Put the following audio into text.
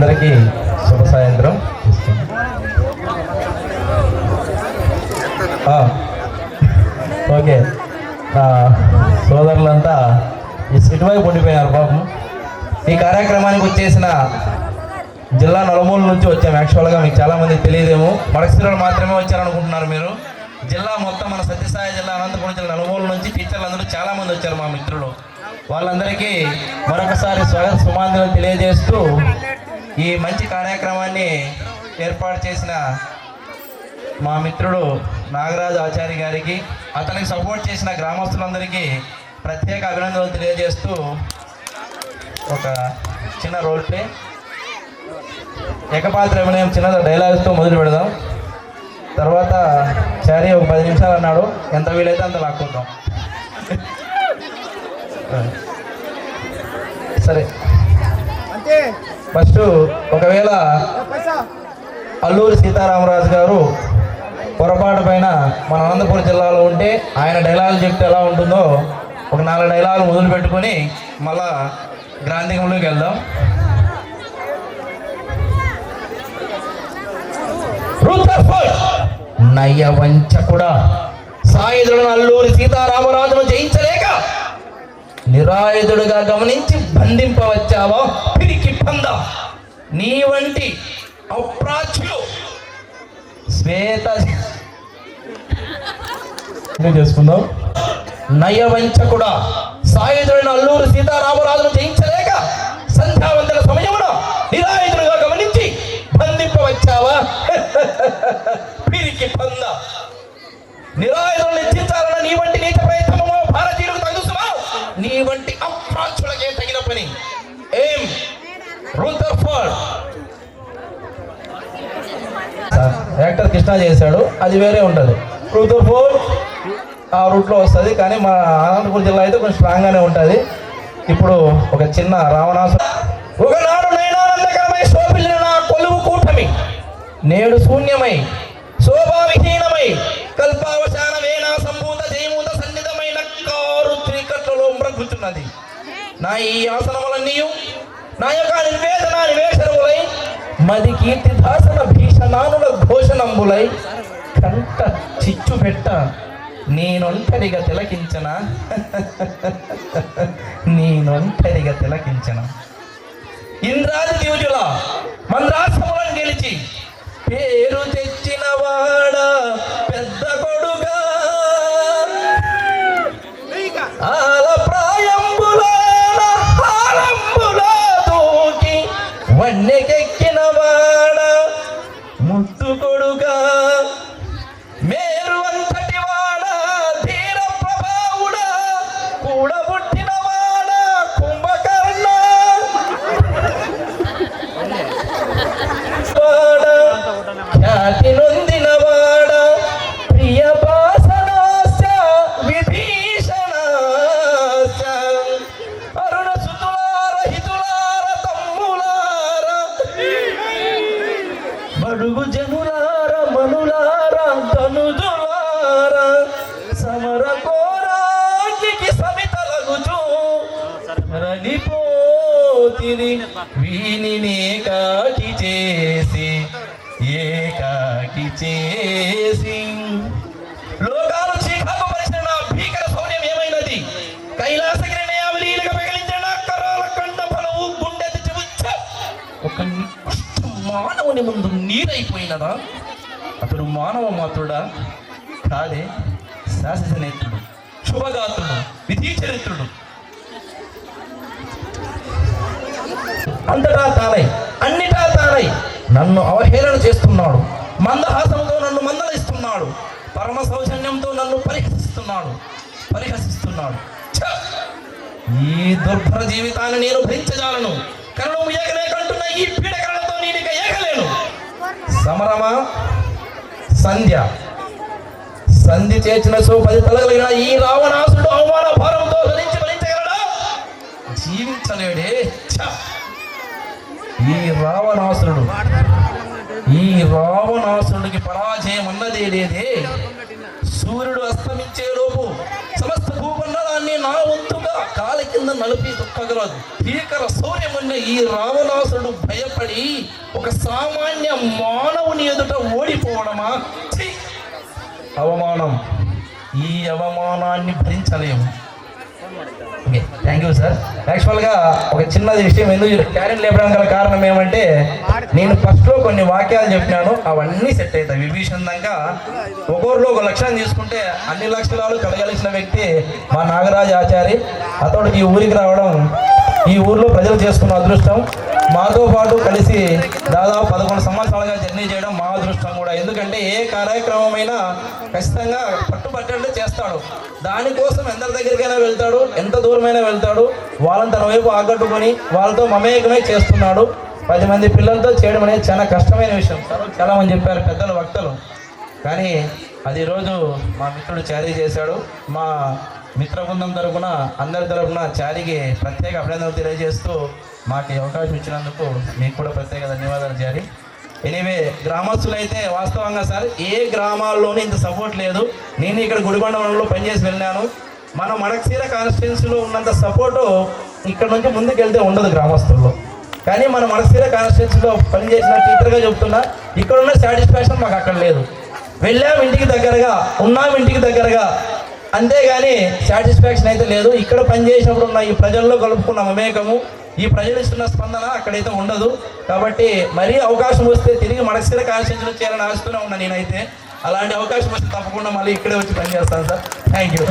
అందరికీ శుభ సాయంత్రం. ఓకే, సోదరులంతా ఇటువైపు ఉండిపోయినారు పాపం. ఈ కార్యక్రమానికి వచ్చేసిన జిల్లా నలుమూల నుంచి వచ్చాము. యాక్చువల్గా మీకు చాలామంది తెలియదేమో, మడకసిరలు మాత్రమే వచ్చారనుకుంటున్నారు మీరు. జిల్లా మొత్తం మన సత్యసాయి జిల్లా అనంతపురం జిల్లా నలుమూల నుంచి టీచర్లు అందరూ చాలామంది వచ్చారు మా మిత్రులు. వాళ్ళందరికీ మరొకసారి స్వాగత సుమాంజలు తెలియజేస్తూ ఈ మంచి కార్యక్రమాన్ని ఏర్పాటు చేసిన మా మిత్రుడు నాగరాజు ఆచార్య గారికి, అతనికి సపోర్ట్ చేసిన గ్రామస్తులందరికీ ప్రత్యేక అభినందనలు తెలియజేస్తూ ఒక చిన్న రోల్ ప్లే ఏకపాత్ర అభినయం చిన్న డైలాగ్స్తో మొదలు పెడదాం. తర్వాత చారీ ఒక 10 నిమిషాలు అన్నాడు, ఎంత వీలైతే అంత లాక్కుందాం. సరే, ఫస్ట్ ఒకవేళ అల్లూరి సీతారామరాజు గారు పొరపాటు పైన మన అనంతపురం జిల్లాలో ఉంటే ఆయన డైలాగులు చెప్తే ఎలా ఉంటుందో ఒక 4 డైలాగులు మొదలు పెట్టుకొని మళ్ళా గ్రాంధికంలోకి వెళ్దాం. నయ్య వంచకుడా, సాయుధులను అల్లూరి సీతారామరాజును జయించలేక నిరాయుధుడుగా గమనించి బంధింపవచ్చావా పిరికి పంద. నీ వంటి అప్రాచ్యులు శ్వేత చేసుకుందాం. నయవంచకుడా, సాయుధులను అల్లూరి సీతారామరాజును జయించలేక సంధ్యావంతుల సమయమున నిరాయుధుడుగా గమనించి బంధింపవచ్చావా పిరికి పంద. నిరాయుధులను హెచ్చించాలన్న నీ వంటి నీచ ప్రయత్నమో భారతీయులకు తగుసుమా? నీ వంటి అప్రాచ్యులకే తగిన పని. ఏం రూథర్ఫర్డ్ యాక్టర్ కృష్ణ చేశాడు, అది వేరే ఉంటుంది. రూథర్ఫర్డ్ ఆ రూట్లో వస్తుంది, కానీ మా అనంతపురం జిల్లా అయితే కొంచెం స్ట్రాంగ్గానే ఉంటుంది. ఇప్పుడు ఒక చిన్న రావణాసు. ఒకనాడు నయనానందకరమై శోభిల్లిన నా కొలువు కూటమి నేడు శూన్యమై శోభావిహీనమై కల్పావశాన వేణ సంభూత జయమూత సన్నిధమైన కారు త్రికట్లలో మ్రగుచున్నది. నా ఈ ఆసనములన్నీయు నా యొక్క నివేశనములై మది కీర్తిదాసన భీషణానుల ఘోషణంబులై కంట చిచ్చు పెట్ట నేనొంటరిగా తిలకించన నేనొంటరిగా తిలకించన. ఇంద్రాది ద్యూజుల మంద్రాసములను గెలిచి పేరు తెచ్చిన వాడ పెద్ద కొడుగా ఆల ప్రాయంబుల దూకి వన్నెకెక్కిన వాడ ముద్దు కొడుగా మేరు అంతటి వాడ ధీర ప్రభావుడ కూడబుట్టిన వాడ కుంభకర్ణ ఖ్యాతి నొందిన వాడ ప్రియ భాషణాశ విభీషణాశ అరుణ సుతులార హితులార తమ్ములార బడుగు జనులార మనులార ధనుజులార సమర కోరాకి సమితలగుచు రలిపోతిరి వీనినే కాకి చేసి ఏకాకి చేసి. లోకాలు చీకాకు పరిచిన నా భీకర శౌర్యం ఏమైనది? కైలాసగిరి అవలీలుగా పగిలించిన కరాల కండ ఫలవు గుండె తెచ్చివచ్చ ఒక నికృష్ట మానవుని ముందు నీరైపోయినదా? అతడు మానవ మాతృడా కాదే, శాసనేత్రుడు, శుభగాత్రుడు, విధిచరిత్రుడు. అంతటా తానై అన్నిటా తానై నన్ను అవహేళన చేస్తున్నాడు. మందహాసంతో నన్ను మందలిస్తున్నాడు. పరమ సౌజన్యంతో నన్ను పరిహసిస్తున్నాడు. ఈ దుర్భర జీవితాన్ని నేను భరించజాలను. కరణము ఏకనే కంటున్న ఈ పీడకరణతో నేను ఇక ఏగలేను. సమరమా సంధి చేసిన 10 తలగలిగిన ఈ రావణాసుడు అవమాన భారంతో భరించగలడా? జీవించలేడే. ఈ రావణాసురుడికి పరాజయం అన్నదే లేదే. సూర్యుడు అస్తమించే లోపు సమస్త భూమండలాన్ని నా వంతుగా కాలి కింద నలిపి పగలదు భీకర శౌర్యమున్న ఈ రావణాసురుడు భయపడి ఒక సామాన్య మానవుని ఎదుట ఓడిపోవడమా? ఛీ! అవమానం. ఈ అవమానాన్ని భరించలేము. Okay, thank you sir. యాక్చువల్గా ఒక చిన్నది విషయం, ఎందుకు క్యారెట్ లేపడం గల కారణం ఏమంటే, నేను ఫస్ట్లో కొన్ని వాక్యాలు చెప్పినాను, అవన్నీ సెట్ అవుతాయి. విభీషణంగా ఒక్కొక్కరు ఒక లక్ష్యం తీసుకుంటే అన్ని లక్షణాలు కలగలిసిన వ్యక్తి మా నాగరాజు ఆచారి. అతడు ఈ ఊరికి రావడం, ఈ ఊర్లో ప్రజలు చేసుకున్న అదృష్టం. మాతో పాటు కలిసి దాదాపు 11 సంవత్సరాలుగా జర్నీ చేయడం మా అదృష్టం కూడా. ఎందుకంటే ఏ కార్యక్రమమైనా ఖచ్చితంగా పట్టుబట్టంటే చేస్తాడు. దానికోసం ఎందరి దగ్గరికైనా వెళ్తాడు, ఎంత దూరమైనా వెళ్తాడు. వాళ్ళని తన వైపు ఆకట్టుకొని వాళ్ళతో మమేకమై చేస్తున్నాడు. 10 మంది పిల్లలతో చేయడం అనేది చాలా కష్టమైన విషయం. చాలా మంది చెప్పారు పెద్దలు, వక్తలు. కానీ అది ఈరోజు మా మిత్రుడు చారీ చేశాడు. మా మిత్ర బృందం తరపున, అందరి తరపున చారీకి ప్రత్యేక అభినందనలు తెలియజేస్తూ మాకు ఈ అవకాశం ఇచ్చినందుకు మీకు కూడా ప్రత్యేక ధన్యవాదాలు చారీ. ఎనీవే, గ్రామస్తులైతే వాస్తవంగా సార్ ఏ గ్రామాల్లోనూ ఇంత సపోర్ట్ లేదు. నేను ఇక్కడ గుడికొండలో పనిచేసి వెళ్ళాను. మన మడకశీర కాన్స్టిట్యున్సీలో ఉన్నంత సపోర్టు ఇక్కడ నుంచి ముందుకు వెళ్తే ఉండదు గ్రామస్తుల్లో. కానీ మన మడకశీర కాన్స్టిట్యున్సీలో పనిచేసిన టీచర్గా చెప్తున్నా, ఇక్కడున్న సాటిస్ఫాక్షన్ మాకు అక్కడ లేదు. వెళ్ళాం ఇంటికి దగ్గరగా, ఉన్నాం ఇంటికి దగ్గరగా, అంతేగాని సాటిస్ఫాక్షన్ అయితే లేదు. ఇక్కడ పనిచేసినప్పుడు ఉన్న ఈ ప్రజల్లో కలుపుకున్న మమేకము, ఈ ప్రజలు ఇస్తున్న స్పందన అక్కడైతే ఉండదు. కాబట్టి మరీ అవకాశం వస్తే తిరిగి మడకశీర కాన్స్టిట్యున్సీలో చేయాలని ఆశతోనే ఉన్నా నేనైతే. అలాంటి అవకాశం వస్తే తప్పకుండా మళ్ళీ ఇక్కడే వచ్చి పనిచేస్తాను సార్. Thank you.